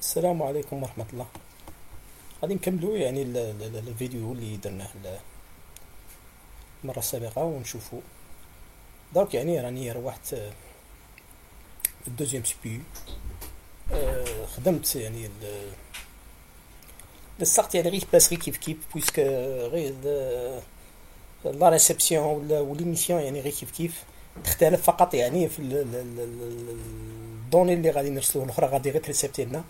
السلام عليكم ورحمة الله. غادي نكملو يعني الفيديو اللي درناه المرة السابقة ونشوفو دونك يعني راني روحت الدوزيام سي بي خدمت يعني لصقت يعني غير باس غير كيف بويسك غير لا ريسبسيون وليميسيون يعني غير كيف تختلف فقط يعني في الدوني اللي غادي نرسلوه، الاخرى غادي غير تريسبتي لنا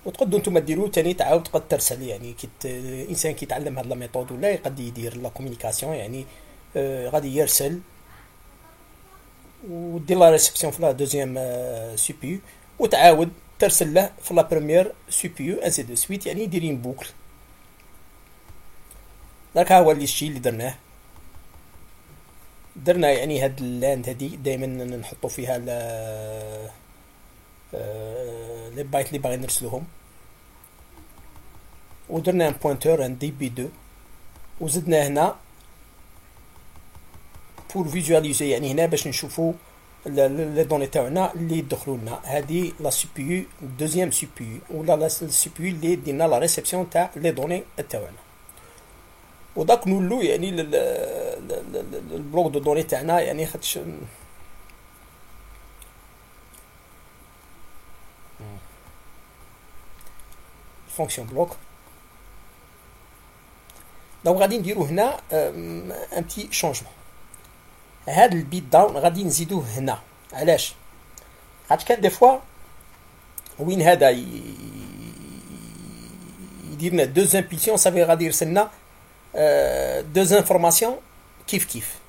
وتقدروا نتوما ديروا تاني تعاود تقد ترسل يعني الانسان كيتعلم هاد لا ميثود ولا يقد يدير لا كومونيكاسيون يعني غادي يرسل ودير لا ريسبسيون في لا دوزيام سي بي يو وتعاود ترسل له في لا بروميير سي بي يو انسي دو سويت يعني ديرين بوكل. داك ها هو اللي الشيء اللي درنا يعني هاد اللاند هادي دائما نحطوا فيها لي بايت اللي باغي نرسلوهم، ودرنا ان بوينتور ان دي بي 2 وزدنا هنا بور فيزواليزي يعني هنا باش نشوفوا لي دوني تاعنا اللي يدخلوا لنا. هذه لا سي بي يو دوزيام سي بي يو ولا لا سي بي يو اللي دينا لا ريسبسيون تاع لي دوني تاعنا، وداك نولو يعني البلوك دو دوني تاعنا يعني خاطش فونكسيون بلوك. دونك غادي نديرو هنا ان بتي شونجمون. هاد البيت داون غادي نزيدوه هنا. علاش؟ خاطر كان دي فوا وين هذا يدير لنا دو امبيلسيون صافي غادي يرسلنا دو انفورماسيون كيف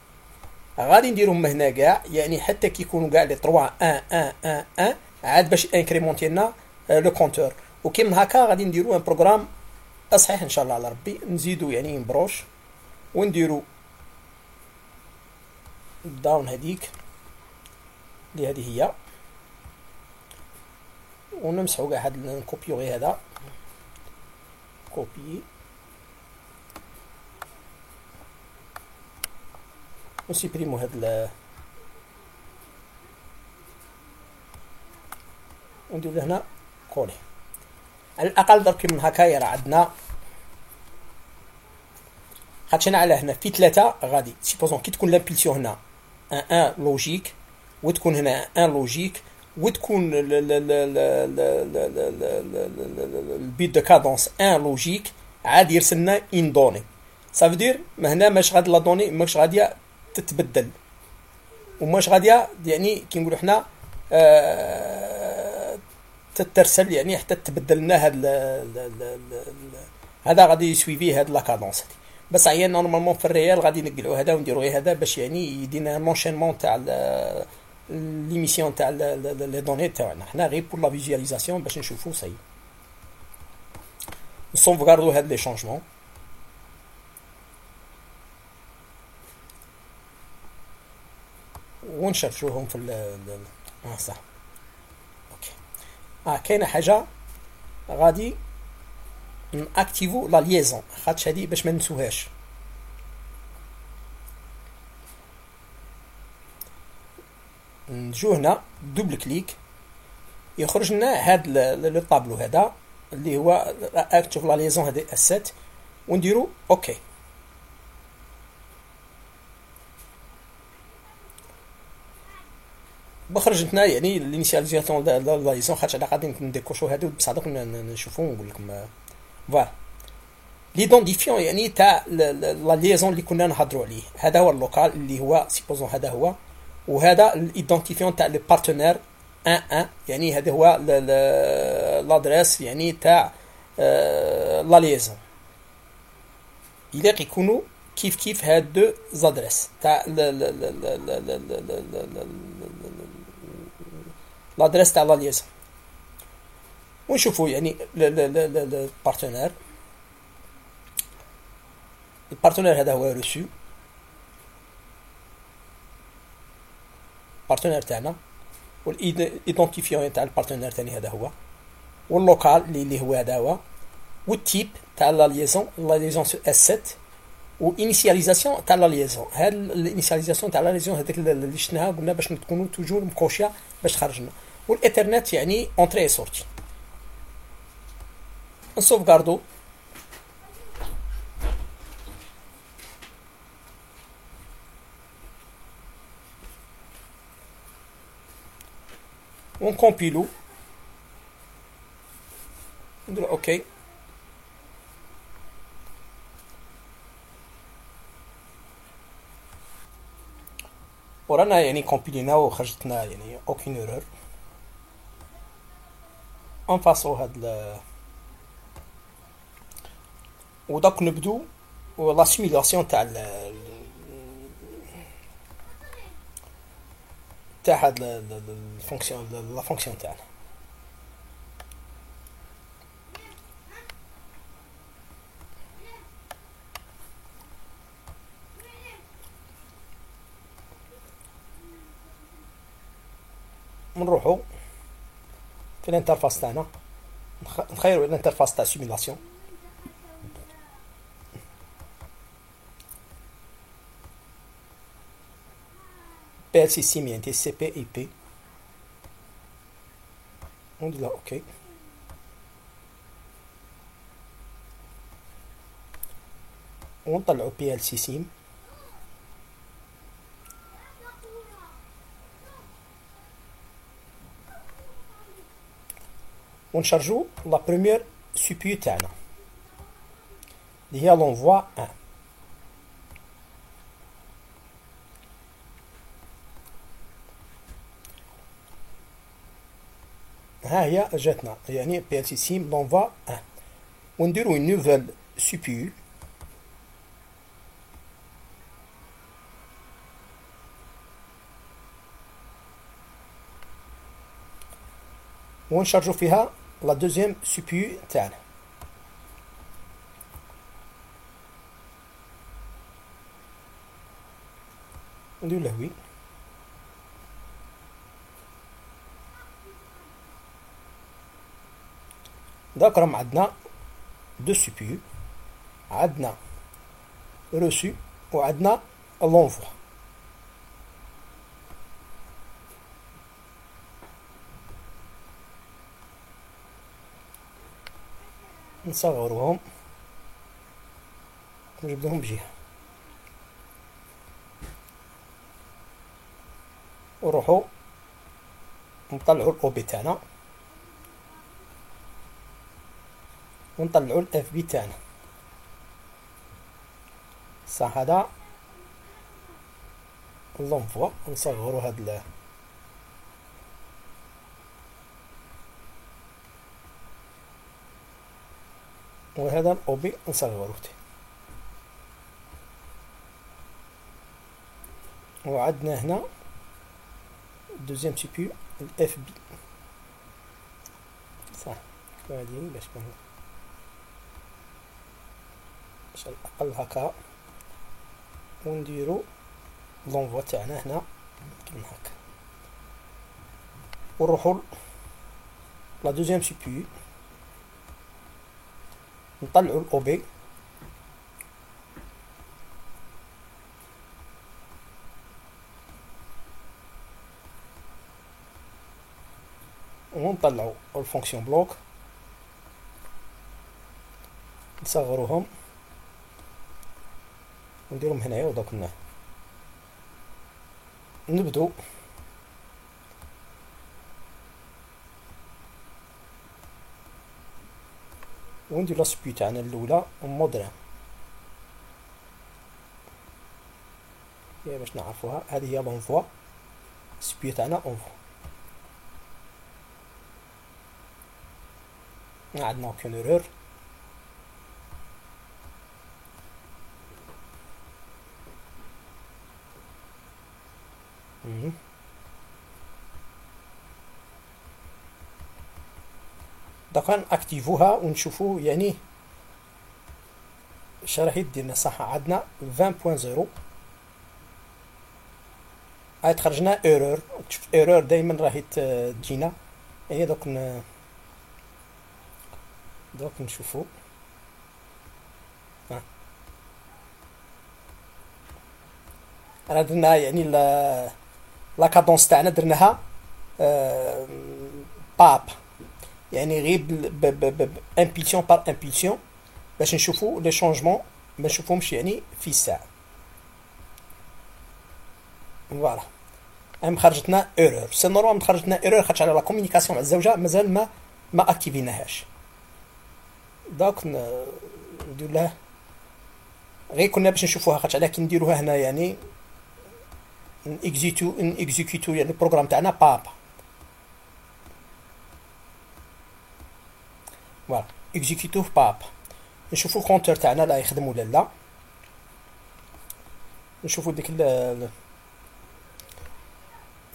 غادي نديرهم هنا كاع يعني حتى كيكونوا كاع لي 3 1 1 1 1 عاد باش انكريمونتي لنا لو كونتور. وكي من هكا غادي نديرو ان بروغرام صحيح ان شاء الله على ربي. نزيدو يعني نبروش ونديرو داون هذيك اللي هذه هي، ونمسحو كاع هاد نكوبيو غير هذا كوبي ونسيبريمو هاد ونديرو هنا كولي. على الاقل درك من هكايا راه عندنا خاطش على هنا في 3 غادي سيبوزون كي تكون لامبيلسيون هنا ان لوجيك وتكون هنا ان لوجيك وتكون البيت دو كادونس ان لوجيك عاد يرسلنا ان دوني. صافي دير ما هنا ماش غاد لا دوني ماش غاديه تتبدل وماش غاديه يعني كي نقولوا حنا تترسل يعني حتى تبدل لنا هذا غادي يسويفي هاد لا كادونس هادي. بس عيان نورمالمون في الريال غادي نقلعوا هذا ونديروا غير هذا باش يعني يدينا لونشينمون تاع ليميسيون تاع لي دوني تاعنا حنا غير بور لا فيزواليزاسيون باش نشوفوا سي نسوفغاردو هاد لي شونجمون. ونشرفوهم في صح اوكي. كاينه حاجه غادي ناكتيفو لا ليزون خاطش هادي باش ما ننسوهاش. نجو هنا دوبل كليك يخرج لنا هاد لو طابلو هذا اللي هو اكتيف لا ليزون هذه السيت ونديرو اوكي. بخرجتنا يعني الانيسياليزاسيون لا ليزون خاطش انا غادي نديكوشو هادو بصح دوك نشوفو ونقول لكم فوالا ليدونتيفيون يعني تاع لا ليزون اللي كنا نهضروا عليه. هذا هو اللوكال اللي هو سيبوزون هذا هو، وهذا الايدونتيفيون تاع لي بارتنير 1 يعني هذا هو لادريس يعني تاع لا ليزون يلاقي يكونوا كيف هاد دو زادريس تاع لادريس تاع لا ليزون. ونشوفوا يعني البارتنير هذا هو ريسو بارتنير تاعنا، والايدونتيفيون تاع البارتنير ثاني هذا هو، واللوكال اللي هو هذا هو، والتيب تاع لا ليزون سو اس 7 وانيسياليزاسيون تاع لا ليزون. هاد الانيسياليزاسيون تاع لا ليزون هذيك اللي شفناها قلنا باش تكونوا توجور مكوشيه باش تخرجنا. والايثرنت يعني اونتري سورتي. نسوفغاردو. ونكومبيلو، نديرو اوكي. ورانا يعني كومبيلينا وخرجتنا يعني اوكين ايرور. انفاسو هاد وداك نبدو لا سيميلاسيون تاع هاد الفونكسيون، لا فونكسيون تاعنا. نروحو في الانترفاس تاعنا، نخيرو الانترفاس تاع سيميلاسيون. PLC سيمي تي سي بي اي بي، وندير اوكي. ونطلعو PLC سيم، ونشارجو لا بروميير سي بي يو تاعنا اللي هي لونفوا 1. ها هي جاتنا يعني PLC سيم لونفوا 1. ونديرو اون نوفيل سي بي يو، ونشارجو فيها لا دوزيام سي بي يو تاعنا. نديرو له وي. داك راهم عندنا دو سي بي يو، عندنا روسو وعندنا لونفوا. نصغروهم ونجبدوهم بجهة، ونروحو نطلعو الاو بي تاعنا، ونطلعو الاف بي تاعنا. صح هذا لونفوا. نصغرو هاد وهذا الاو بي نصغروه. وعندنا هنا دوزيام سي بي الاف بي. صح هادي باش على الاقل هكا، ونديرو لونفوا تاعنا هنا كيما هكا، ونروحو لا دوزيام سي بي يو، نطلعو الاو بي، ونطلعو الفونكسيون بلوك، نصغروهم ونديرهم هنايا. ودوك نبدو وندير لا سبي تاعنا الاولى مودرن يا باش نعرفوها. هذه هي لونفوا سبي تاعنا اونفوا. عندنا اوكين ايرور. دقا ناكتيفوها ونشوفو يعني اش راح يدينا. صح عندنا 20.0 هاي تخرجنا ايرور. شفت ايرور دائما راهي تجينا يعني. دوك نشوفو راه درنا يعني لا كادونس تاعنا درناها باب يعني غير امبulsion بار امبulsion باش نشوفوا لي شونجمون ما نشوفهمش يعني في الساعه. فوالا خرجتنا ايرور. سي نورمال خرجتنا ايرور خاطر على لا كومونيكاسيون مع الزوجه مازال ما اكتيفيناهاش. دونك ندير لها غير كنا باش نشوفوها خاطر على كي نديروها هنا يعني اكزيكيوتو يعني البروغرام تاعنا بابا. فوالا اكزيكيوتو بابا. نشوفو الكونتور تاعنا لا يخدم ولا لا. نشوفو ديك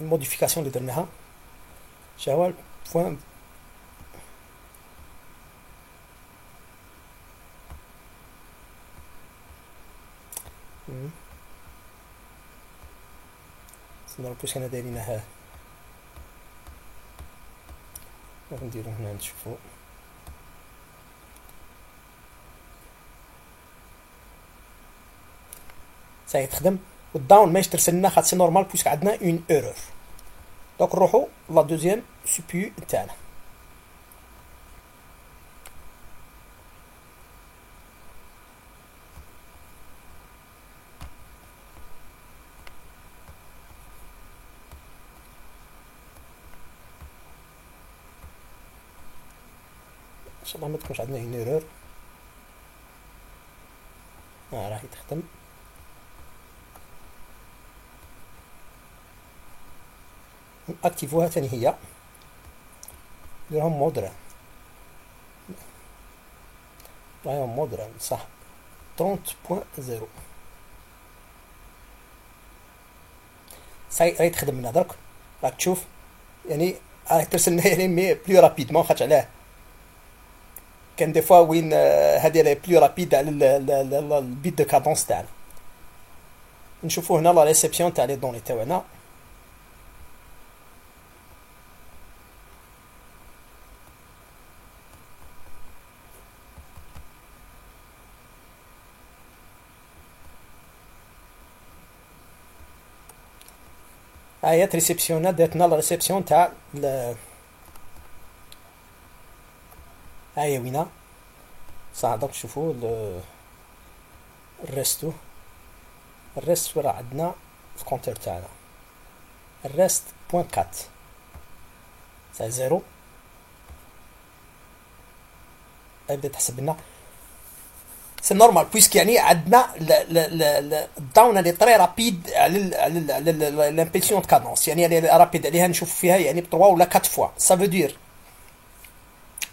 الموديفيكاسيون اللي درناها. شهو بوان سنرى كيفاش كنا دايرينها. نديرو هنا نشوفو ساهي تخدم والداون ماهيش ترسلنا خاطر سي نورمال بويسك عندنا اون ايرور. دونك نروحو لا دوزيام سي بي يو تاعنا. ان شاء الله ما تكونش عندنا اون ايرور. راهي تخدم. اكتيفوها ثاني هي نديرهم مودرن. راهم مودرن صح 30.0 ساي راهي تخدم لنا درك. راك تشوف يعني راهي ترسلنا يعني مي بلو رابيدمون خاطر علاه كان دي فوا وين هادي راهي بلو رابيد على البيت دو كادونس تاعنا. نشوفو هنا لا ريسبسيون تاع لي دوني تاعنا. هي ريسبسيون داتنا لا ريسبسيون تاع هاهي وينا صح. دونك نشوفو الريستو راه عندنا في الكونتور تاعنا الريست بوان 4 ساي زيرو. يبدا تحسب لنا سي نورمال بويسك يعني عندنا الداون اللي طري رابيد على لامبيسيون كادونس يعني اللي رابيد عليها نشوف فيها يعني ب 3 ولا 4 فوا. سا فو دير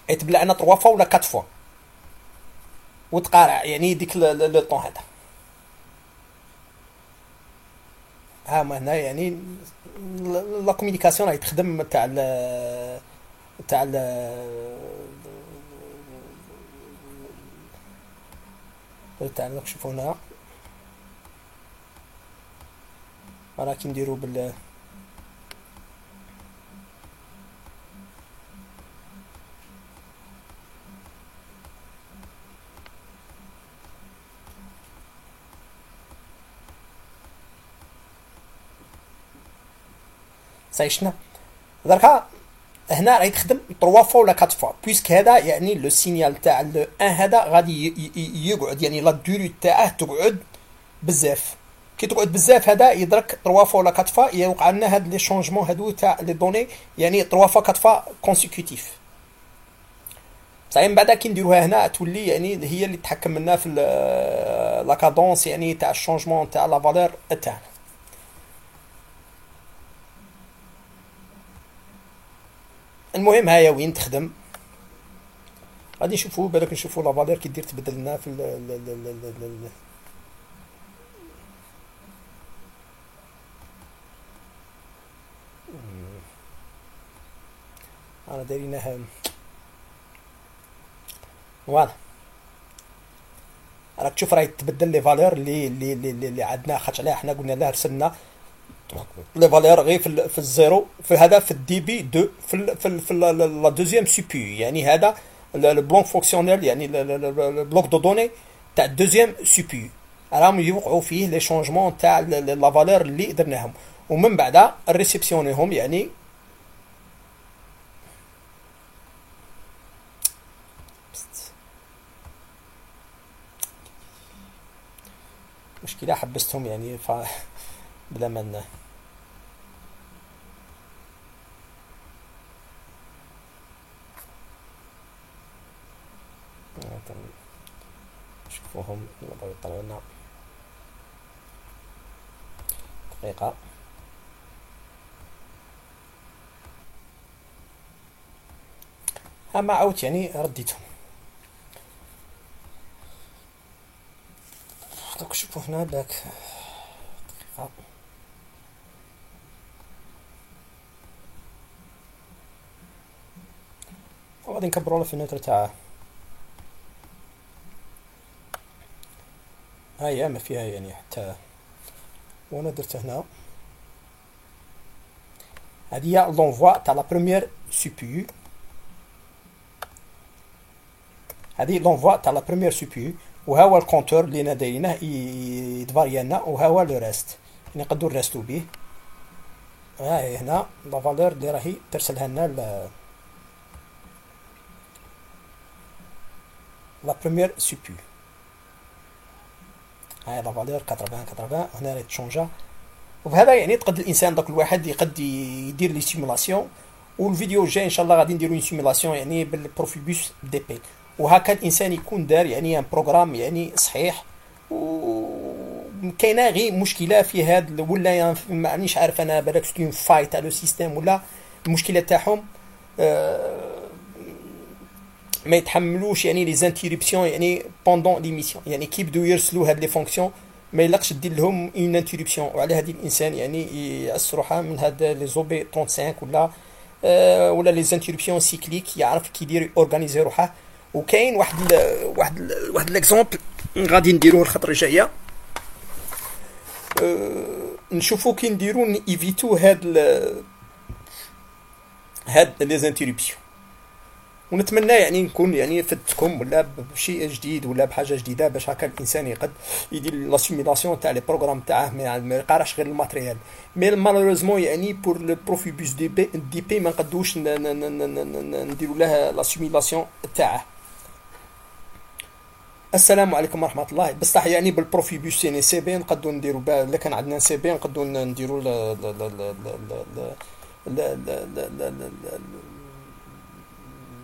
يتبلع لنا 3 فوا ولا 4 فوا وتقارع يعني ديك لو طون هذا. ها ما هنا يعني لا كومونيكاسيون راهي تخدم تاع نشوفو هنا راه كي نديرو بال سايشنا دركا هنا راهي تخدم 3 فوا ولا 4 فوا بويسك هذا يعني لو سينيال تاع لو 1 هذا غادي يقعد يعني لا دوري تاعه تقعد بزاف. كي تقعد بزاف هذا يدرك 3 فوا ولا 4 فوا يوقع لنا هاد لي شونجمون هادو تاع لي دوني يعني 3 فوا 4 فوا كونسيكوتيف. بصح من بعد كي نديروها هنا تولي يعني هي اللي تحكم لنا في لا كادونس يعني تاع الشونجمون تاع لا فالور تاعنا. المهم هاهي وين تخدم. غادي نشوفو بالك نشوفو لا فالور كي دير تبدل لنا في انا دايرينها فوالا. راك تشوف راهي تبدل لي فالور اللي عندنا خاطر عليها حنا قلنا لها رسلنا لي فالور غير في الزيرو في هذا في الدي بي دو في لا دوزيام سي بي يعني هذا البلوك فونكسيونيل يعني البلوك دو دوني تاع الدوزيام سي بي راهم يوقعوا فيه لي شونجمون تاع لا فالور اللي درناهم ومن بعد الريسبسيونيهم يعني مشكلة حبستهم يعني بلا ما نشوفوهم نبغيو يطلعوا لنا دقيقة. ها ما عاودت يعني رديتهم. دوك شوفوا هنا داك دقيقة. وغادي نكبروا له في النوتر تاعه. هاهي ما فيها يعني حتى، وانا درت هنا هذه هي لونفوا تاع لا بروميير سي بي يو. هذه لونفوا تاع لا بروميير سي بي يو، وها هو الكونتور اللي دايرينه يتفاريا لنا، وها هو لو ريست يعني نقدروا نرستو به. ها هي هنا لا فالور اللي راهي ترسلها لنا لا بروميير سي بي يو. هاي لا فالور 80 هنا راهي تشونجا. وبهذا يعني تقد الانسان داك الواحد يقد يدير لي سيمولاسيون. والفيديو الجاي ان شاء الله غادي نديرو سيمولاسيون يعني بالبروفيبوس دي بي، وهكا الانسان يكون دار يعني ان بروغرام يعني صحيح. و كاينه غير مشكله في هاد ولا مانيش عارف انا بالك ستون فايت على لو سيستيم ولا المشكله تاعهم ما يتحملوش يعني لي زانتيربسيون يعني بوندون ليميسيون، يعني كي يبدو يرسلوا هاد لي فونكسيون ما يلقش دير لهم اون انتربسيون. وعلى هذه الانسان يعني يأس روحه من هاد لي زوبي 35 ولا ولا لي زانتربسيون سيكليك، يعرف كي يدير اورغانيزي روحه. وكاين واحد ليكزومبل غادي نديروه الخطره الجايه. نشوفوا كي نديروا ايفيتو هاد لي زانتربسيون. ونتمنى يعني نكون يعني فدتكم ولا بشيء جديد ولا بحاجه جديده باش هكا الانسان يقد يدير لا سيميلاسيون تاع لي بروغرام تاعه ما يقراش غير الماتريال. مي مالوريزمون يعني بور لو بروفيبوس دي بي ما نقدوش نديروا لها لا سيميلاسيون تاعه. السلام عليكم ورحمه الله. بصح يعني بالبروفيبوس يعني سي بي نقدروا نديروا الا كان عندنا سي بي نقدروا نديروا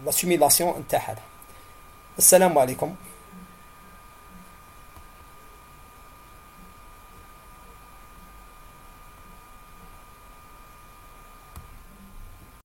لا سيميلاسيون تاعها. السلام عليكم.